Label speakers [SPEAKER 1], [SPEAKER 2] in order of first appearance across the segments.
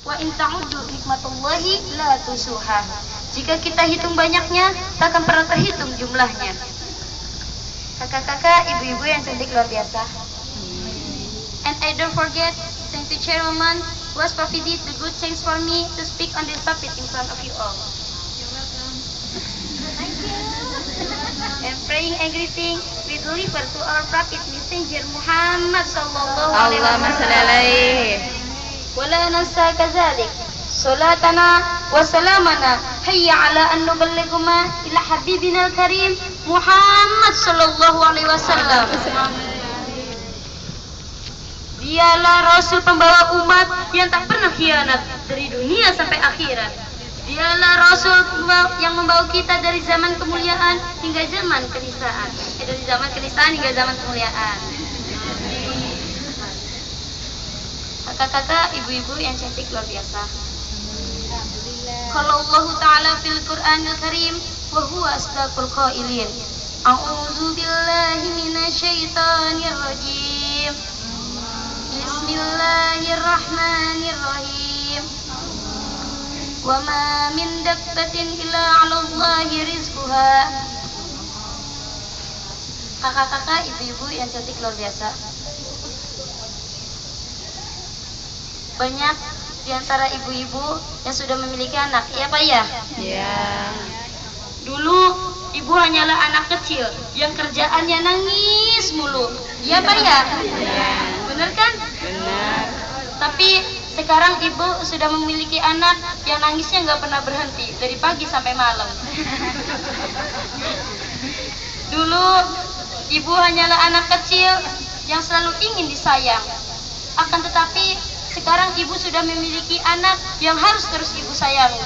[SPEAKER 1] Wa in ta'uddu nikmatullahi la tusuha. Jika kita hitung banyaknya, tak akan pernah terhitung jumlahnya. Kakak-kakak, ibu-ibu yang cantik luar biasa. And I don't forget, thank you Chairwoman who has provided the good chance for me to speak on this topic in front of you all.
[SPEAKER 2] You're welcome.
[SPEAKER 1] Thank you. And praying and greeting we deliver to our prophet messenger Muhammad sallallahu alaihi wasallam. ولا ننسى كذلك صلاتنا وسلامنا هيا على أن نبلغهما إلى حبيبنا الكريم محمد صلى الله عليه وسلم. Dialah Rasul pembawa umat yang tak pernah khianat dari dunia sampai akhirat. Dialah Rasul yang membawa kita dari zaman kemuliaan hingga zaman kenistaan. Dari zaman kenistaan hingga zaman kemuliaan. Kakak-kakak, ibu-ibu yang cantik luar biasa. Kalau Allah Ta'ala fil Qur'anil Karim wa huwa asdaqul qailin. A'udzu billahi minasyaitonir rajim. Bismillahirrahmanirrahim. Wa ma min dabbatin illa 'ala Allahi rizquha. Kakak-kakak, ibu-ibu yang cantik luar biasa. Banyak di antara ibu-ibu yang sudah memiliki anak, ya Pak ya?
[SPEAKER 2] Ya.
[SPEAKER 1] Dulu ibu hanyalah anak kecil yang kerjaannya nangis mulu, ya Pak ya?
[SPEAKER 2] Ya.
[SPEAKER 1] Bener kan?
[SPEAKER 2] Benar.
[SPEAKER 1] Tapi sekarang ibu sudah memiliki anak yang nangisnya nggak pernah berhenti dari pagi sampai malam. Dulu ibu hanyalah anak kecil yang selalu ingin disayang, akan tetapi sekarang ibu sudah memiliki anak yang harus terus ibu sayangi.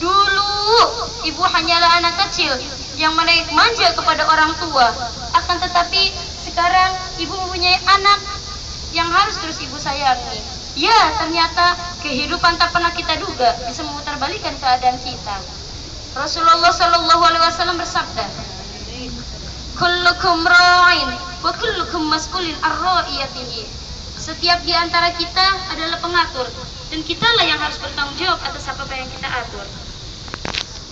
[SPEAKER 1] Dulu ibu hanyalah anak kecil yang manja kepada orang tua, akan tetapi sekarang ibu mempunyai anak yang harus terus ibu sayangi. Ya, ternyata kehidupan tak pernah kita duga bisa memutarbalikkan keadaan kita. Rasulullah Shallallahu Alaihi Wasallam bersabda, "Kullukum ra'in wa kullukum mas'ulin ar-ra'iyatihi." Setiap di antara kita adalah pengatur, dan kitalah yang harus bertanggung jawab atas apa yang kita atur.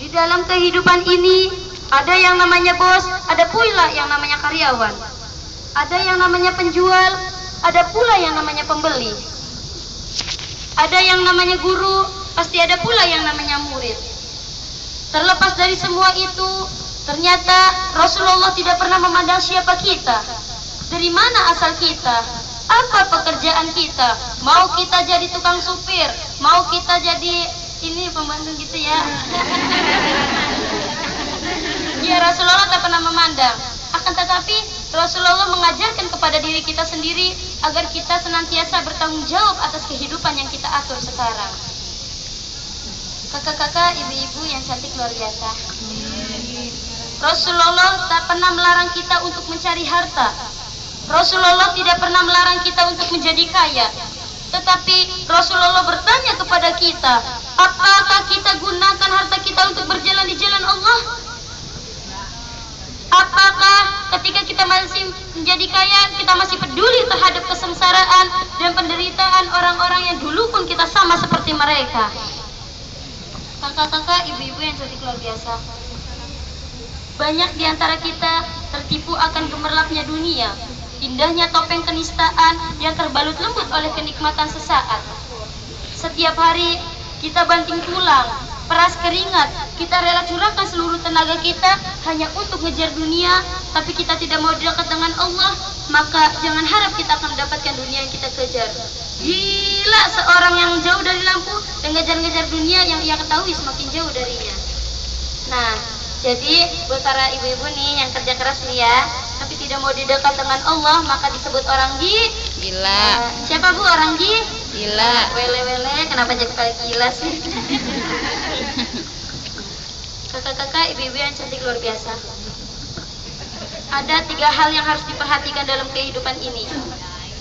[SPEAKER 1] Di dalam kehidupan ini ada yang namanya bos, ada pula yang namanya karyawan. Ada yang namanya penjual, ada pula yang namanya pembeli. Ada yang namanya guru, pasti ada pula yang namanya murid. Terlepas dari semua itu, ternyata Rasulullah tidak pernah memandang siapa kita, dari mana asal kita, apa pekerjaan kita. Mau kita jadi tukang supir, mau kita jadi ini pembantu gitu ya. Ya, Rasulullah tak pernah memandang. Akan tetapi Rasulullah mengajarkan kepada diri kita sendiri agar kita senantiasa bertanggung jawab atas kehidupan yang kita atur sekarang. Kakak-kakak, ibu-ibu yang cantik luar biasa. Rasulullah tak pernah melarang kita untuk mencari harta. Rasulullah tidak pernah melarang kita untuk menjadi kaya. Tetapi Rasulullah bertanya kepada kita, apakah kita gunakan harta kita untuk berjalan di jalan Allah? Apakah ketika kita masih menjadi kaya, kita masih peduli terhadap kesengsaraan dan penderitaan orang-orang yang dulu pun kita sama seperti mereka? Kakak-kakak, ibu-ibu yang cantik luar biasa. Banyak di antara kita tertipu akan gemerlapnya dunia, indahnya topeng kenistaan yang terbalut lembut oleh kenikmatan sesaat. Setiap hari kita banting tulang, peras keringat, kita rela curahkan seluruh tenaga kita hanya untuk ngejar dunia, tapi kita tidak mau dekat dengan Allah, maka jangan harap kita akan mendapatkan dunia yang kita kejar. Gila seorang yang jauh dari lampu dan ngejar-ngejar dunia yang ia ketahui semakin jauh darinya. Nah, jadi buat para ibu-ibu nih yang kerja keras nih ya, tapi tidak mau didekat dengan Allah, maka disebut orang
[SPEAKER 2] gila.
[SPEAKER 1] Siapa Bu orang
[SPEAKER 2] Gila.
[SPEAKER 1] Wele-wele, kenapa jadi pada gila sih? Kakak-kakak, ibu-ibu yang cantik luar biasa. Ada 3 hal yang harus diperhatikan dalam kehidupan ini.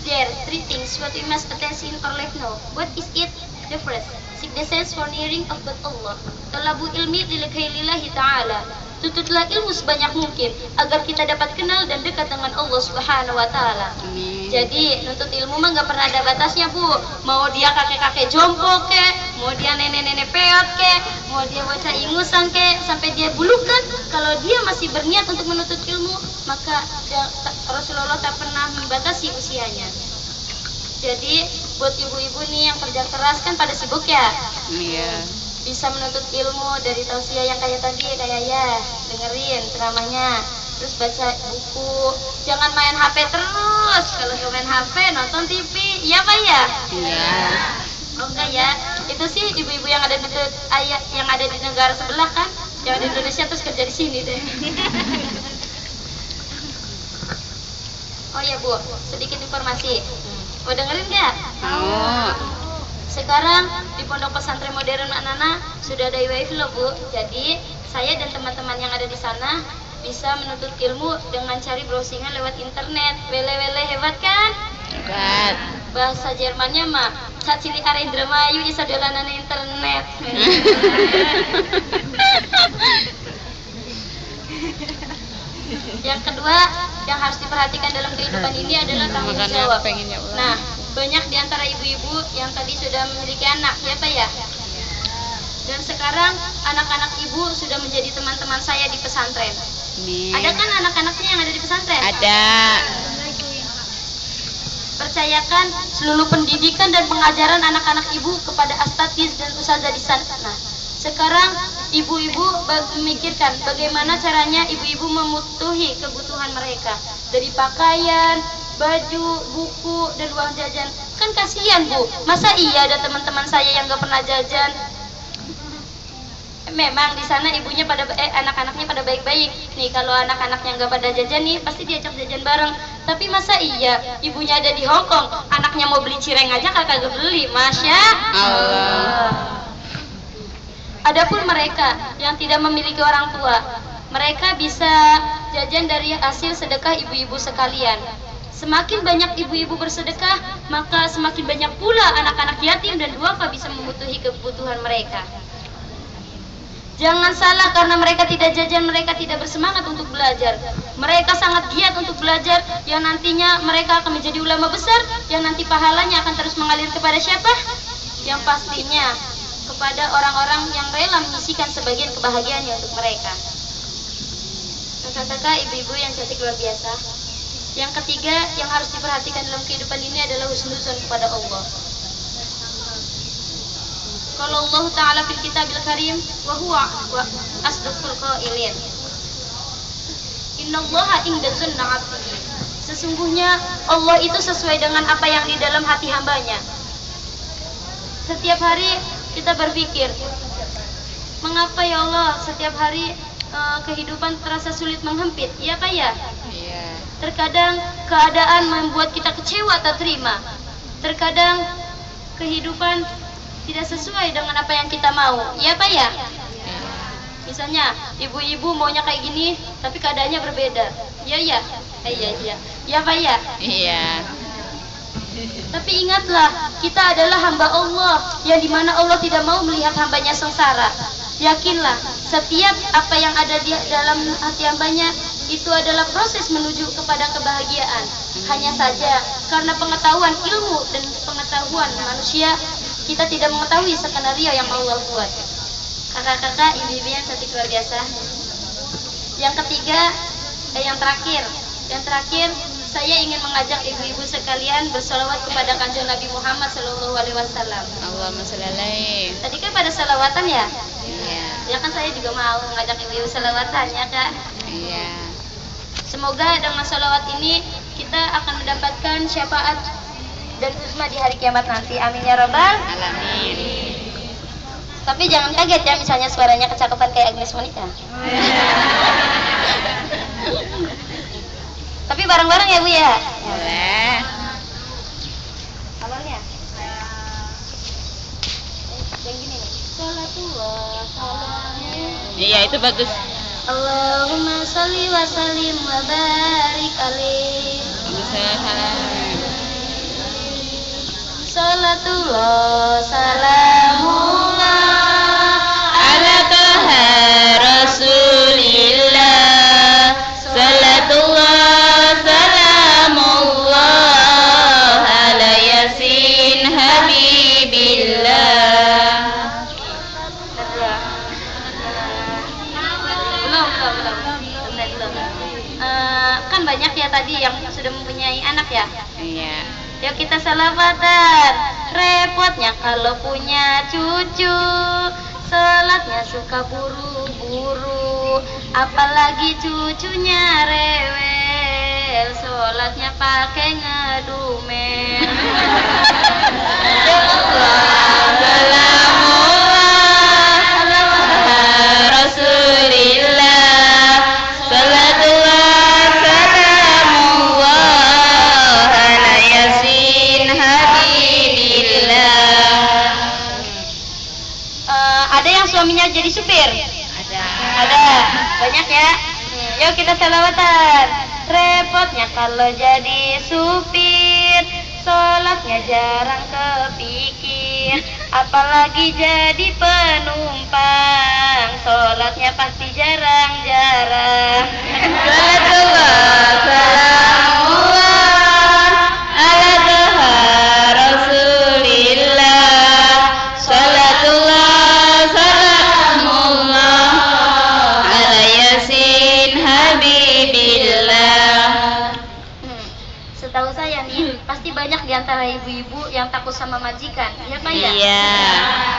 [SPEAKER 1] There, 3 things what we must attention or life know. What is it? The first, seek the sense for nearing of God Allah. Talabu ilmi lillahi ta'ala. Tuntutlah ilmu sebanyak mungkin agar kita dapat kenal dan dekat dengan Allah Subhanahu wa taala.
[SPEAKER 2] Amin.
[SPEAKER 1] Jadi nuntut ilmu mah nggak pernah ada batasnya Bu. Mau dia kakek-kakek jompo ke, mau dia nenek-nenek peot ke, mau dia bocah ingusan ke, sampai dia bulukan. Kalau dia masih berniat untuk menuntut ilmu, maka Rasulullah tak pernah membatasi usianya. Jadi buat ibu-ibu nih yang kerja keras kan pada sibuk ya.
[SPEAKER 2] Iya.
[SPEAKER 1] Bisa menuntut ilmu dari tausiah yang kayak tadi, kayak ya dengerin ceramahnya. Terus baca buku, jangan main HP terus. Kalau nggak main HP, nonton TV, iya Pak ya?
[SPEAKER 2] Iya.
[SPEAKER 1] Oh enggak ya, itu sih ibu-ibu yang ada di yang ada di negara sebelah kan, yang ada di Indonesia terus kerja di sini deh. Oh ya Bu, sedikit informasi. Mau dengerin nggak?
[SPEAKER 2] Mau.
[SPEAKER 1] Sekarang di Pondok Pesantren Modern Nana sudah ada WiFi loh Bu. Jadi saya dan teman-teman yang ada di sana bisa menuntut ilmu dengan cari browsingan lewat internet. Wele-wele hebat kan?
[SPEAKER 2] Hebat.
[SPEAKER 1] Bahasa Jermannya mah Cak Cili Arendra Mayu isa dolanan internet. Yang kedua yang harus diperhatikan dalam kehidupan ini adalah tanggung jawab. Nah, banyak di antara ibu-ibu yang tadi sudah memiliki anak, ya Pak ya? Dan sekarang anak-anak ibu sudah menjadi teman-teman saya di pesantren. Ada kan anak-anaknya yang ada di pesantren?
[SPEAKER 2] Ada.
[SPEAKER 1] Percayakan seluruh pendidikan dan pengajaran anak-anak ibu kepada astatiz dan ustazah di sana. Nah, sekarang ibu-ibu memikirkan bagaimana caranya ibu-ibu memenuhi kebutuhan mereka. Dari pakaian, baju, buku, dan uang jajan. Kan kasihan Bu, masa iya ada teman-teman saya yang gak pernah jajan? Memang di sana ibunya pada anak-anaknya pada baik-baik. Nih kalau anak-anaknya nggak pada jajan nih pasti diajak jajan bareng. Tapi masa iya ibunya ada di Hong Kong, anaknya mau beli cireng aja kagak beli, Masya Allah. Adapun mereka yang tidak memiliki orang tua, mereka bisa jajan dari hasil sedekah ibu-ibu sekalian. Semakin banyak ibu-ibu bersedekah, maka semakin banyak pula anak-anak yatim dan duafa bisa memenuhi kebutuhan mereka. Jangan salah, karena mereka tidak jajan, mereka tidak bersemangat untuk belajar. Mereka sangat giat untuk belajar, yang nantinya mereka akan menjadi ulama besar, yang nanti pahalanya akan terus mengalir kepada siapa? Yang pastinya kepada orang-orang yang rela menyisikan sebagian kebahagiaannya untuk mereka. Kakak-kakak, ibu-ibu yang cantik luar biasa. Yang ketiga yang harus diperhatikan dalam kehidupan ini adalah husnuzon kepada Allah. Kalau Allah Ta'ala fil kitabil karim wa huwa asdaqul qailin. Innallaha inda dzanna 'abdihi. Sesungguhnya Allah itu sesuai dengan apa yang di dalam hati hambanya. Setiap hari kita berpikir, mengapa ya Allah setiap hari kehidupan terasa sulit menghempit? Iya Pak ya?
[SPEAKER 2] Iya.
[SPEAKER 1] Terkadang keadaan membuat kita kecewa tak terima. Terkadang kehidupan tidak sesuai dengan apa yang kita mau. Iya Pak ya? Misalnya ibu-ibu maunya kayak gini, tapi keadaannya berbeda. Iya ya? Iya. Iya Pak ya?
[SPEAKER 2] Iya.
[SPEAKER 1] Tapi ingatlah, kita adalah hamba Allah, yang dimana Allah tidak mau melihat hambanya sengsara. Yakinlah, setiap apa yang ada di dalam hati hambanya itu adalah proses menuju kepada kebahagiaan. Hanya saja karena pengetahuan ilmu dan pengetahuan manusia, kita tidak mengetahui skenario yang Allah buat. Kakak-kakak, ibu-ibu yang cantik luar biasa. Yang ketiga, yang terakhir, saya ingin mengajak ibu-ibu sekalian bersolawat kepada Kanjeng Nabi Muhammad SAW.
[SPEAKER 2] Allahumma sholli alaihi.
[SPEAKER 1] Tadi kan pada salawatan ya?
[SPEAKER 2] Iya.
[SPEAKER 1] Ya kan saya juga mau mengajak ibu-ibu salawatan ya Kak.
[SPEAKER 2] Iya.
[SPEAKER 1] Semoga dengan salawat ini kita akan mendapatkan syafaat dan uzma di hari kiamat nanti. Amin ya rabbal
[SPEAKER 2] Alamin.
[SPEAKER 1] Tapi jangan kaget ya misalnya suaranya kecakapan kayak Agnes Monica. Tapi bareng-bareng ya Bu ya?
[SPEAKER 2] Boleh.
[SPEAKER 1] Awalnya yang gini nih. Salatullah salamnya.
[SPEAKER 2] Iya, itu bagus.
[SPEAKER 1] Allahumma sholli wa sallim wa barik alaihi. Salatullah salamullah
[SPEAKER 2] ala taha rasulillah. Salatullah salamullah
[SPEAKER 1] Yuk kita salawatan. Repotnya kalau punya cucu, sholatnya suka buru-buru, apalagi cucunya rewel, sholatnya pakai ngedumel. Ada yang suaminya jadi supir? Ada. Banyak ya? Yuk kita salawatan. Repotnya kalau jadi supir, sholatnya jarang kepikir, apalagi jadi penumpang, sholatnya pasti jarang-jarang. Setahu saya nih, pasti banyak di antara ibu-ibu yang takut sama majikan, iya Pak ya?
[SPEAKER 2] Iya.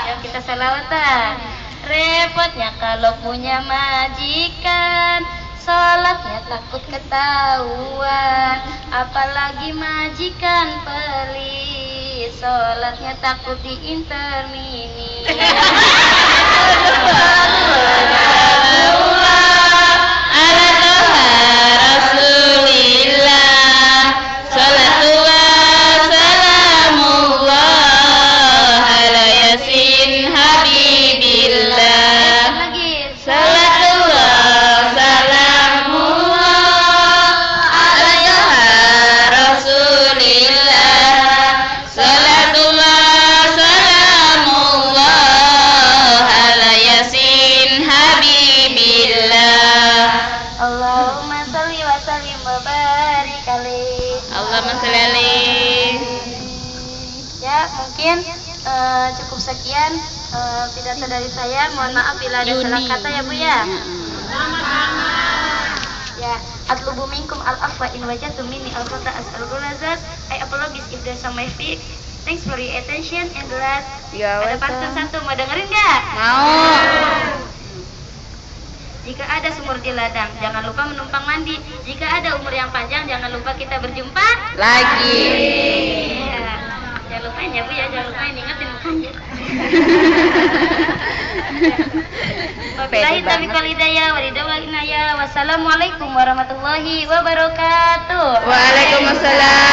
[SPEAKER 1] Yang kita salawatan. Repotnya kalau punya majikan, sholatnya takut ketahuan, apalagi majikan pelit, sholatnya takut diintermini. Allahumma salli wa sallim wa barik alaih.
[SPEAKER 2] Allahumma sholli alaih.
[SPEAKER 1] Ya, mungkin cukup sekian pidato dari saya. Mohon maaf bila ada salah kata ya Bu ya. Ya, atlubu minkum al-afwa in wajadtum minni al-khata as'alulazat. I apologize if there's some mistake. Thanks for your attention and the last. Ada pantun satu, mau dengerin nggak?
[SPEAKER 2] Mau.
[SPEAKER 1] Jika ada sumur di ladang, jangan lupa menumpang mandi. Jika ada umur yang panjang, jangan lupa kita berjumpa
[SPEAKER 2] Lagi.
[SPEAKER 1] Ya, jangan lupain ya Bu ya, jangan lupain ingetin mukanya. Wabillahi taufiq wal hidayah, walidawal inayah. Wassalamualaikum warahmatullahi wabarakatuh.
[SPEAKER 2] Waalaikumsalam.